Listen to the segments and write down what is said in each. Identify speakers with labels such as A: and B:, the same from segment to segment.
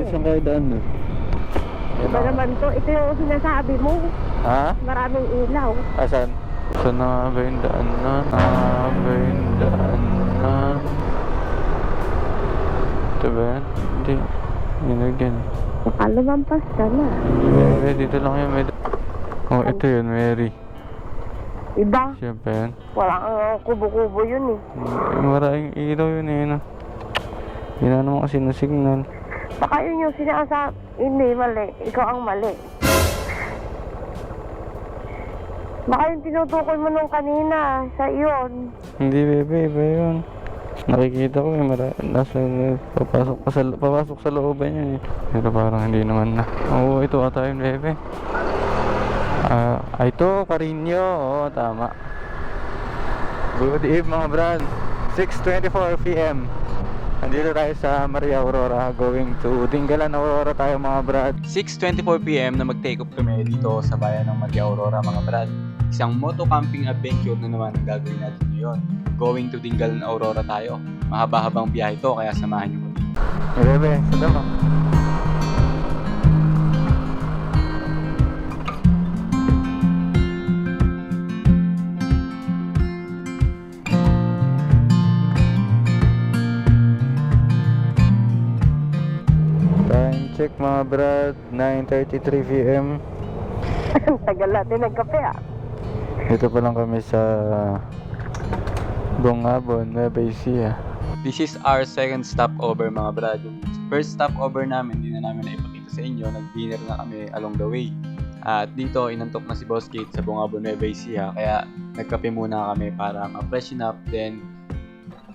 A: saan kayo daan nun?
B: Iba naman to. Ito yung sinasabi mo.
A: Ha?
B: Maraming ilaw.
A: Asan? Saan na nga ba yung daan na? Ito ba yan? Hindi. Yun again.
B: Baka lumampas ka na.
A: Mary, dito lang yun. Oh, ito yun, Mary.
B: Iba?
A: Siya ba yan?
B: Walang kubo-kubo yun eh.
A: Maraming ilaw yun eh. No? Yun na naman kasi na signal.
B: Baka yun yung sinasabi. Hindi, mali. Ikaw ang mali. Baka yung tinutukoy mo nung kanina. Sa iyon.
A: Hindi, bebe. Iba yun. Nakikita ko nasa papasok sa looban yun eh. Pero parang hindi naman na. Oo, ito ata yun, bebe. Ito, Carino. Oo, tama. Good eve mga brad. 6:24 PM. Nandito tayo sa Maria Aurora, going to Dingalan Aurora tayo mga brad. 6:24 PM na mag-take off kami dito sa bayan ng Maria Aurora mga brad. Isang moto camping adventure na naman ang gagawin natin ngayon. Going to Dingalan Aurora tayo. Mahaba-habang biyahe ito kaya samahan niyo kami. Bebe, sada mo. Check mga brad, 9:33 PM.
B: Ang tagal natin nagkape ah.
A: Dito pa lang kami sa Bungabon, Nueva Ecija. This is our second stopover mga brad. Yung first stopover namin, hindi na namin naipakita sa inyo. Nag-dinner na kami along the way. At dito, inantok na si Boss Kate sa Bungabon, Nueva Ecija. Kaya nagkape muna kami para ma-freshen up. Then,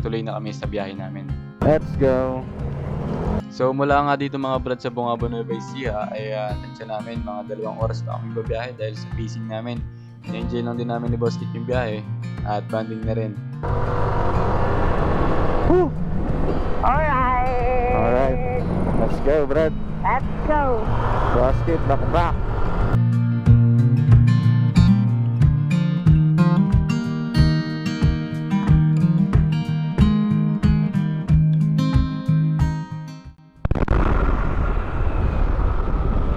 A: tuloy na kami sa biyahe namin. Let's go! So mula nga dito mga brad sa Bungabon, Nueva Ecija ay tansya namin mga 2 oras pa kami babiyahe dahil sa pacing namin. Enjoy lang din namin ni Boss Kit yung biyahe at banding na rin. Woo! Alright, let's go brad.
B: Let's go.
A: Boss Kit, back.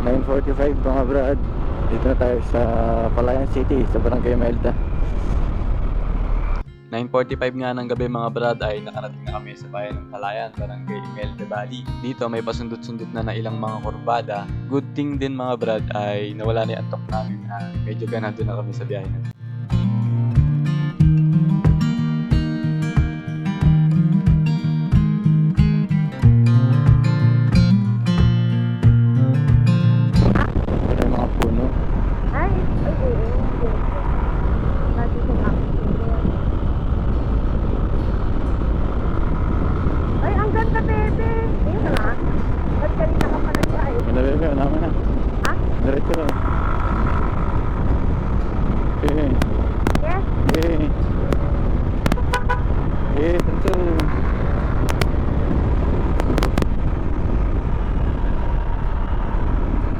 A: 9:45 mga brad. Dito na tayo sa Palayan City, sa Barangay Melda. 9:45 nga ng gabi mga brad ay nakarating na kami sa bayan ng Palayan, Barangay Melda Valley. Dito may pasundot-sundot na ilang mga kurbada. Good thing din mga brad ay nawala na yung antok namin. Medyo ganado na kami sa biyahe natin.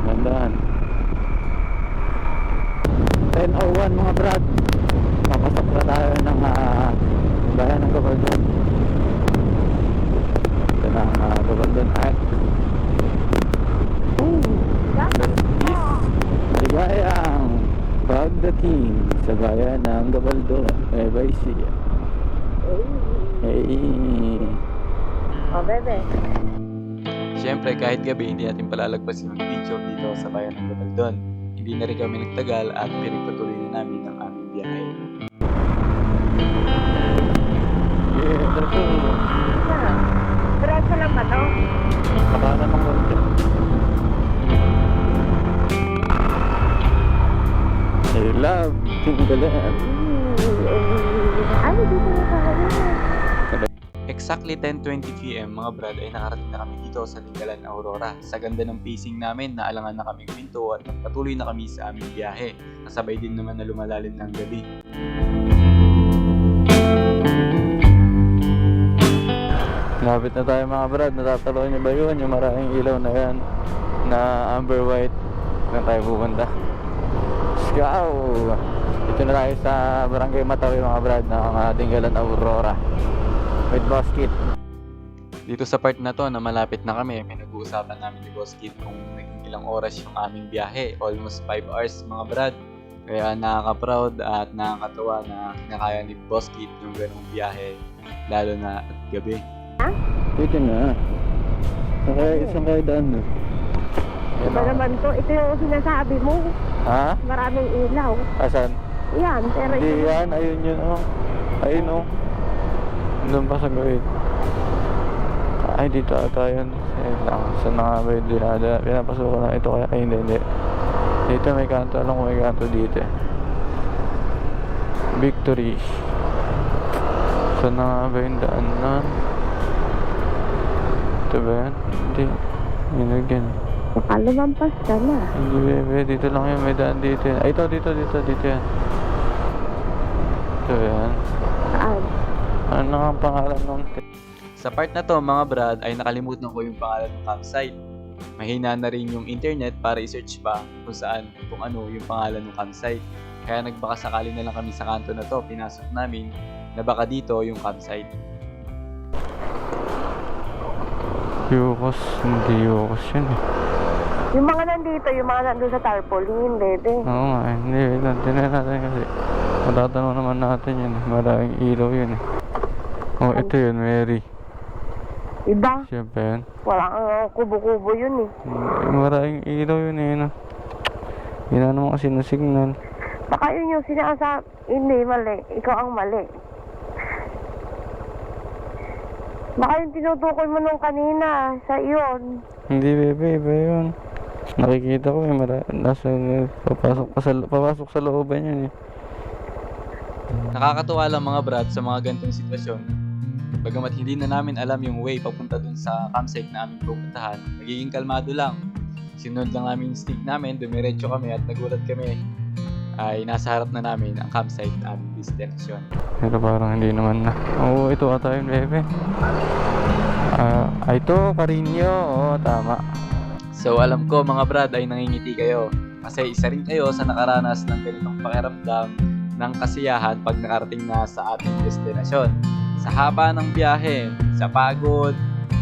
A: Gandaan 10:01 mga brad. Papasok na tayo ng bayan ng Gabaldon. Ito na ang Gabaldon at ligayang pagdating sa bayan ng Gabaldon, Nueva Ecija. Hey.
B: Oh, bebe.
A: Siyempre kahit gabi hindi natin palalagpasin yung video dito sa bayan ng Gabaldon. Hindi na rin kami nagtagal at pinagpatuloy na namin ang aming biyahe.
B: Diretso lang ba to?
A: Baka namang konti. I love Dingalan.
B: Ay, dito na tayo.
A: Exactly 10:20 PM mga brad ay nakarating na kami dito sa Dingalan Aurora. Sa ganda ng pacing namin, naalangan na kaming pinto at patuloy na kami sa aming biyahe. Kasabay din naman na lumalalim ng gabi. Lapit na tayo mga brad, natatalo niyo ba yun? Yung maraming ilaw na yan na amber white. Saan tayo pupunta? Let's go! Dito na tayo sa Barangay Matawi mga brad ng Dingalan Aurora with Boss Kit. Dito sa part na to na malapit na kami, may pinag-uusapan namin ni Boss Kid kung naging ilang oras yung aming biyahe. Almost 5 hours mga brad. Kaya nakaka-proud at nakakatuwa na kinakaya ni Boss Kid yung ganung biyahe. Lalo na at gabi.
C: Dito na. Isang kayo daan na.
B: Iba naman to. Ito yung sinasabi mo.
C: Ha?
B: Maraming ilaw.
C: Asan?
B: Yan, pero
C: Hindi yan. Ayun yun oh. Ayun oh. Doon pa sa gawin. Ay, dito ata yun. Ayun lang. Saan na nga ba yung dinada? Pinapasukan na ito kaya. Ay, hindi. Dito may kanto. Alam ko may kanto dito eh. Victory. Saan na nga ba yung daan na? Ito ba yan? Hindi. Yun again.
B: baka lumampas ka na.
C: Hindi bebe. Dito lang yun. May daan dito yan. Ay, ito. Dito yan. Ito yan.
B: Saan?
C: Ano nga ang pangalan ng
A: Sa part na to mga brad ay nakalimutan ko yung pangalan ng campsite. Mahina na rin yung internet para i-search pa kung ano yung pangalan ng campsite. Kaya nagbaka sakali na lang kami sa kanto na to, pinasok namin na baka dito yung campsite.
C: Yukos? Hindi Yukos yun eh.
B: Yung mga nandito, yung mga nandun sa tarpaulin, bebe.
C: Oo nga eh. Hindi, tinan natin kasi. Matatanong naman natin yun eh. Maraming ilaw yun eh. Oh, ito yun, Mary.
B: Iba?
C: Siyempre yun.
B: Walang kubo-kubo yun eh.
C: Maraming ilaw yun eh. No? Yun na naman kasi na signal.
B: Baka yun yung sinasabi. Hindi, mali. Ikaw ang mali. Baka yung tinutukoy mo nung kanina sa iyon.
C: Hindi bebe, iba yun. Nakikita ko eh. Papasok sa looban yun eh.
A: Nakakatuwa lang mga brad sa mga ganitong sitwasyon. Bagamat hindi na namin alam yung way papunta dun sa campsite na aming pupuntahan, nagiging kalmado lang. Sinunod lang namin yung stick namin, dumiretso kami at nagulat kami ay nasa harap na namin ang campsite na aming destination.
C: Pero parang hindi naman na. Oo, ito ata yung bebe. Ito, Carino. Oo, tama.
A: So alam ko mga brad ay nangingiti kayo kasi isa rin kayo sa nakaranas ng ganitong pakiramdam ng kasiyahan pag nakarating na sa ating destinasyon. Sa haba ng biyahe, sa pagod,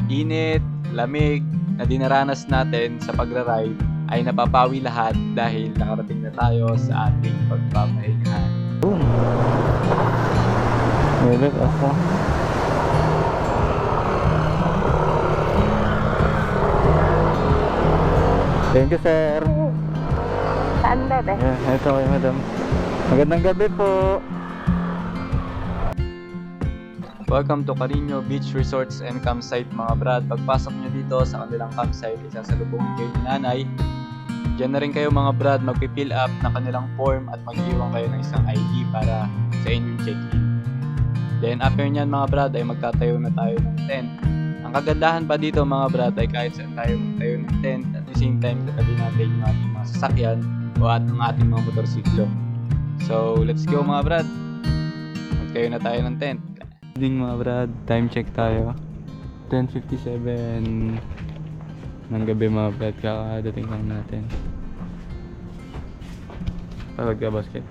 A: init, lamig na dinaranas natin sa pagra-ride ay napapawi lahat dahil nakarating na tayo sa ating pagpapahingahan.
C: Boom. Meron ako. Thank you, sir.
B: Saan, bebe?
C: Yeah, ito kayo, madam. Magandang gabi po.
A: Welcome to Carino Beach Resorts and Campsite mga brad. Pagpasok nyo dito sa kanilang campsite, isasalubungin kayo ni nanay. Diyan na rin kayo mga brad magpipill up ng kanilang form at mag-iwan kayo ng isang ID para sa inyong check-in. Then after nyan mga brad ay magtatayo na tayo ng tent. Ang kagandahan pa dito mga brad ay kahit saan tayo magtayo ng tent at the same time katabi natin yung ating mga sasakyan o at ang ating mga motorsiklo. So let's go mga brad. Magtayo na tayo ng tent.
C: Ding mga brad, time check tayo. 10:57 ng gabi mga brad, kakadating lang natin. Pagod ka basket.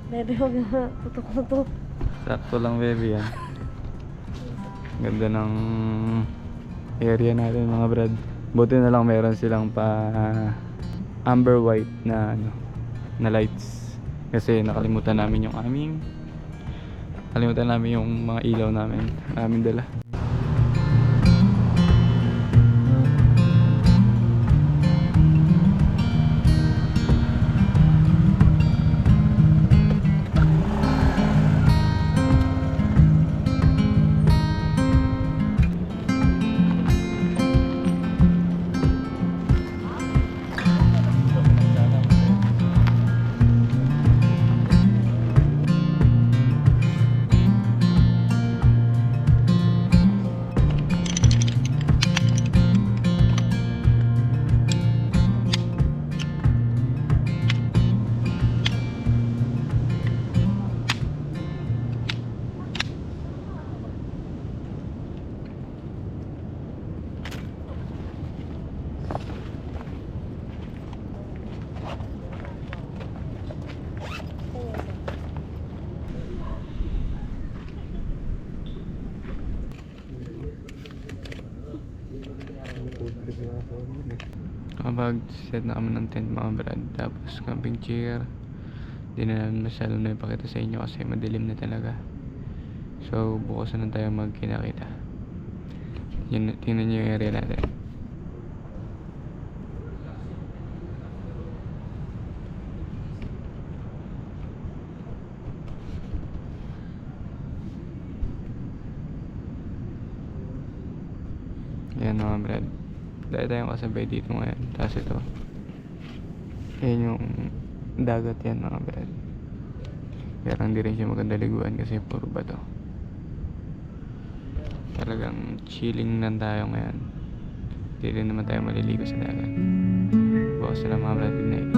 B: Bebe, huwag na. Tutok.
C: Sakto lang baby yan. Ganda ng area natin mga brad. Buti na lang meron silang pa amber white na na lights. Kasi nakalimutan namin yung mga ilaw namin dala. Nakapag-set na kami ng tent mga brad. Tapos camping chair. Di na namin masyado na ipakita sa inyo kasi madilim na talaga. So bukas na tayo magkinakita. Yun, tingnan nyo yung area natin. Ayan mga brad. Dahil tayong kasabay dito ngayon. Tapos ito. Ayan yung dagat yan mga brad. Pero hindi rin siya maganda liguan kasi puro bato. Talagang chilling lang tayo ngayon. Hindi rin naman tayo maliligo sa dagat. Bukas na lang mga brad. Good night.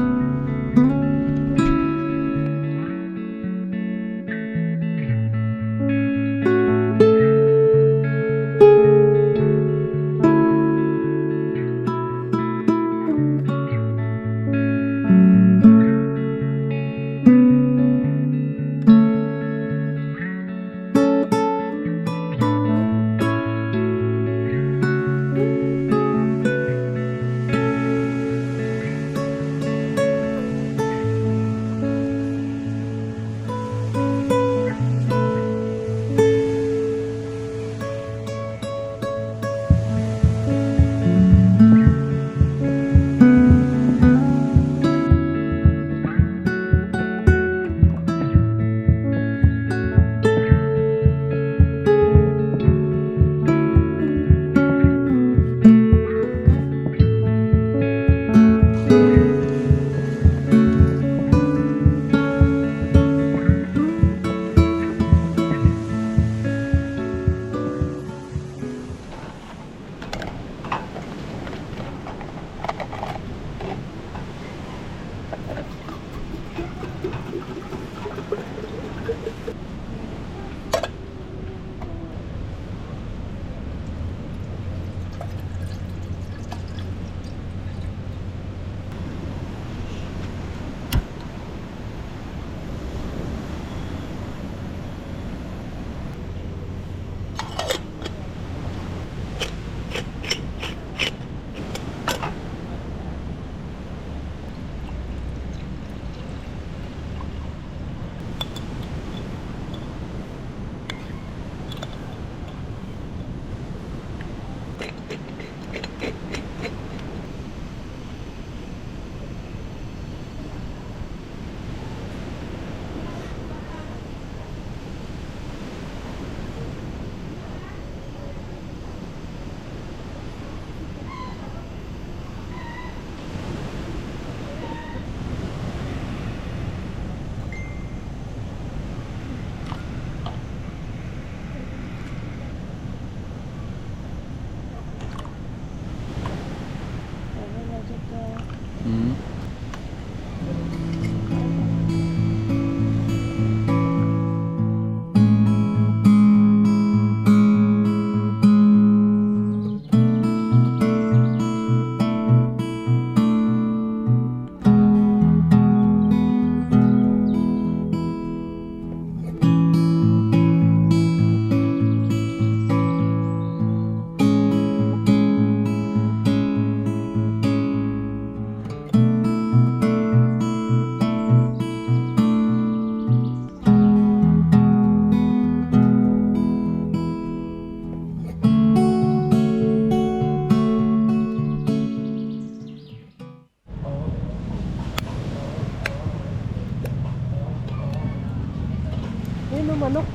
B: manok.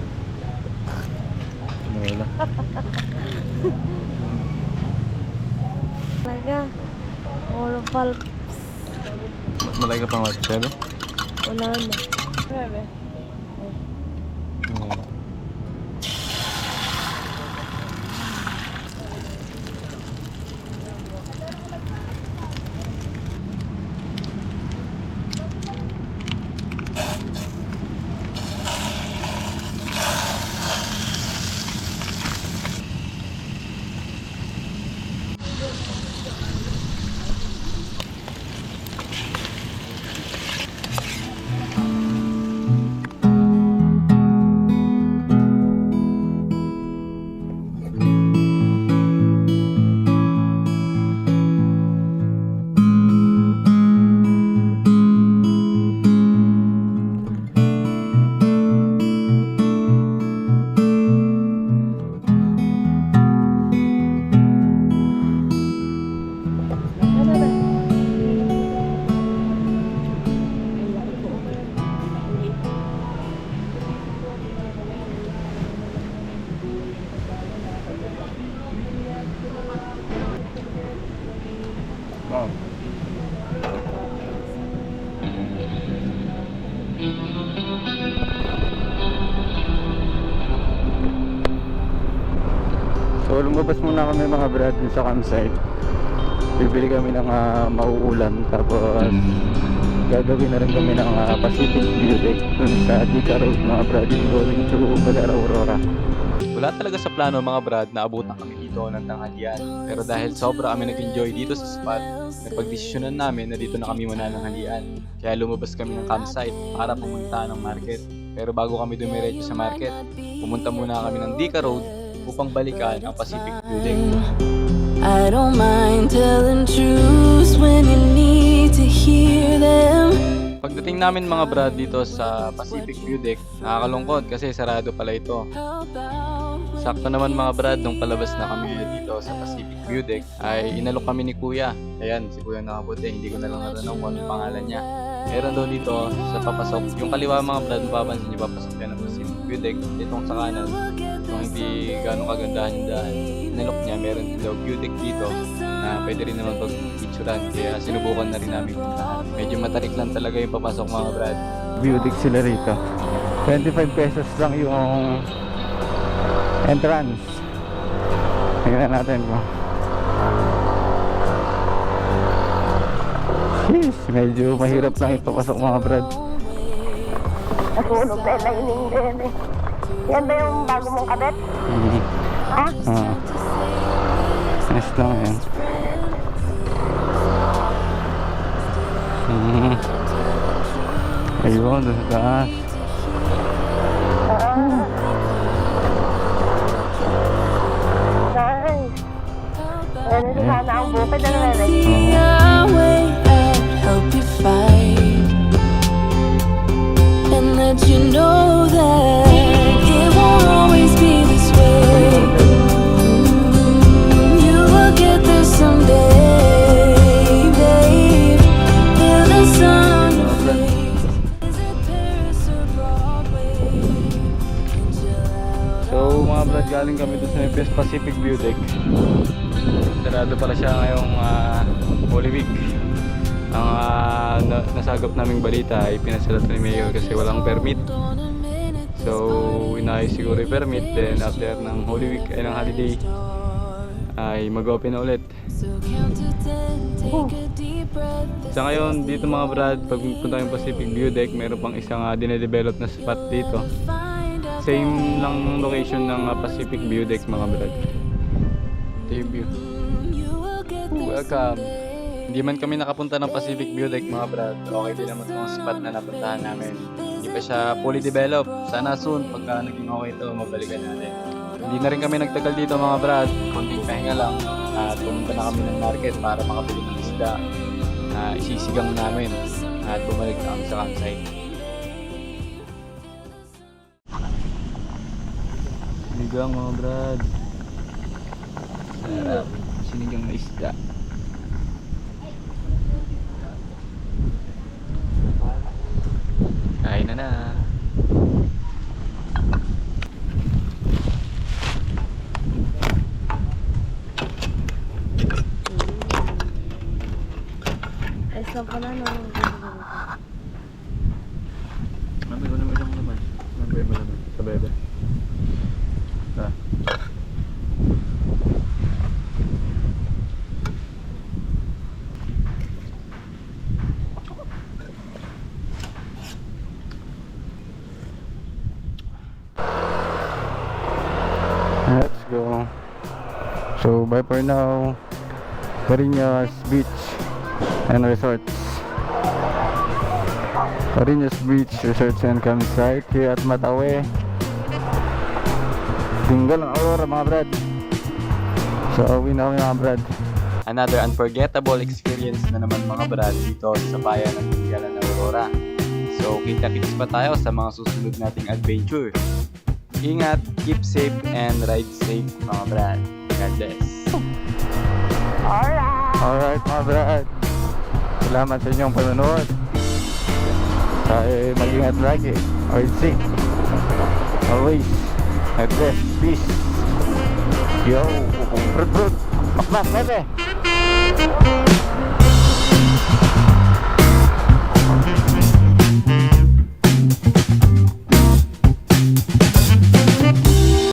C: Wala.
B: Talaga. All pulps.
C: Malay ka pang what? 7?
B: Wala na. Bebe.
C: lumabas muna kami mga brad dun sa campsite. Bibili kami ng mauulam, tapos gagawin na rin kami ng Pacific View Deck dun sa Dica Road mga brad, going to Badara Aurora.
A: Wala talaga sa plano mga brad na abutan kami dito ng tanghalian. Pero dahil sobra kami nag-enjoy dito sa spot, napagdesisyonan namin na dito na kami muna ng halian. Kaya lumabas kami ng campsite para pumunta ng market. Pero bago kami dumiretso sa market, pumunta muna kami ng Dica Road upang balikan ang Pacific View Deck.
D: I don't mind telling truths when you need to hear them.
A: Pagdating namin mga brad dito sa Pacific View Deck, nakakalungkot kasi sarado pala ito. Sakto naman mga brad, nung palabas na kami dito sa Pacific View Deck, ay inalok kami ni Kuya. Ayan, si Kuya nakaputi, hindi ko na lang natanong kung ano pangalan niya. Meron daw dito sa papasok. Yung kaliwa mga brad, mapapansin niyo, papasok yan ng Pacific View Deck. Itong sa kanan, kung hindi gano'ng kagandahan yung daan, inalok niya, meron daw view deck dito na pwede rin naman pag-picturean. Kaya sinubukan na rin namin puntahan. Medyo matarik lang talaga yung papasok mga brad.
C: View Deck sila rito. 25 pesos lang yung entrance. Tingnan natin po. Sheesh, medyo mahirap lang ipapasok mga brad.
B: Nasunog na lightning din eh. Yan ba yung bago mong kabit? Ha?
C: Nice lang yan. Ayun, doon sa taas.
B: Nice. Ganito sana ang bukid na nalagay.
D: See our way out, help you fight, and let you know that it won't always be this way. You will get there someday, babe. Feel the sun on your face. Is it Paris or Broadway? And chill out.
C: So mga brad, galing kami doon sa Pacific View Deck. Sarado pala siya ngayong Holy Week. Ang nasagap naming balita ay pinasalat ni Mayor kasi walang permit. So inayos siguro yung permit, then after ng Holy Week ay ng holiday ay mag-open na ulit.
D: So count to 10, take a deep breath.
C: Sa ngayon dito mga brad, pag punta yung Pacific View Deck, meron pang isang dinedevelop na spot dito. Same lang location ng Pacific View Deck mga brad. Ito yung view. Welcome. Hindi man kami nakapunta ng Pacific View Deck mga brad, okay din naman itong spot na napuntahan namin. Hindi pa siya fully developed. Sana soon, pagka naging okay ito, mabalikan natin. Hindi na rin kami nagtagal dito mga brad, konting pahinga lang. At pumunta na kami ng market para makabili ng isda na isisigang namin. At bumalik na kami sa campsite. Sinigang mga brad. Sarap. Sinigang na isda. Kain na na.
B: Ay, saan ka na naman?
C: Mami ko naman isang naman. Mami mo naman. Sa bebe. Let's go. So bye for now. Cariñas Beach and Resorts. Cariñas Beach Resorts and Campsite here at Matawe. Tinggal ang Aurora mga brad. So uwi na kami mga brad.
A: Another unforgettable experience na naman mga brad dito sa bayan ng Tinggalan ng Aurora. So kita-kits pa tayo sa mga susunod nating adventure. Ingat, keep safe, and ride safe mga brad. God bless.
C: Alright mga brad. Salamat sa inyong panonood. Tayo mag-ingat lagi. Ride safe. Always. God bless. Peace. Yo. Brut. Bakbak, bebe.